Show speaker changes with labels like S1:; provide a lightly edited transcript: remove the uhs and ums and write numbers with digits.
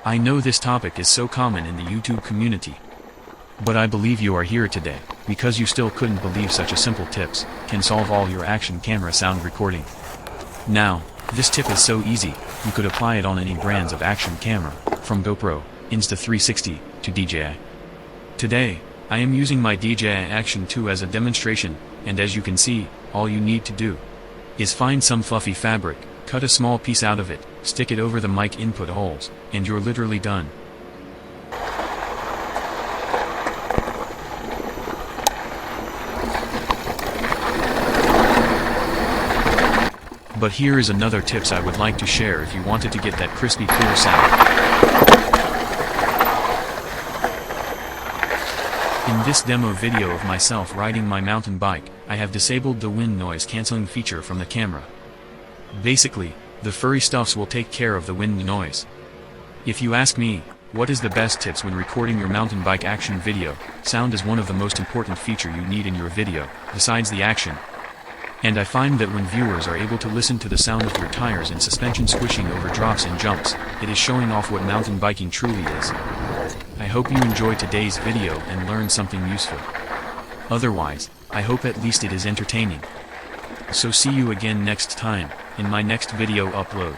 S1: I know this topic is so common in the YouTube community. But I believe you are here today, because you still couldn't believe such a simple tips can solve all your action camera sound recording. Now, this tip is so easy, you could apply it on any brands of action camera, from GoPro, Insta360, to DJI. Today, I am using my DJI Action 2 as a demonstration, and as you can see, all you need to do is find some fluffy fabric, cut a small piece out of it, stick it over the mic input holes, and you're literally done. But here is another tips I would like to share if you wanted to get that crispy clear sound. In this demo video of myself riding my mountain bike, I have disabled the wind noise cancelling feature from the camera. Basically, the furry stuffs will take care of the wind noise. If you ask me, what is the best tips when recording your mountain bike action video, sound is one of the most important feature you need in your video, besides the action. And I find that when viewers are able to listen to the sound of your tires and suspension squishing over drops and jumps, it is showing off what mountain biking truly is. I hope you enjoy today's video and learn something useful. Otherwise, I hope at least it is entertaining. So see you again next time, in my next video upload.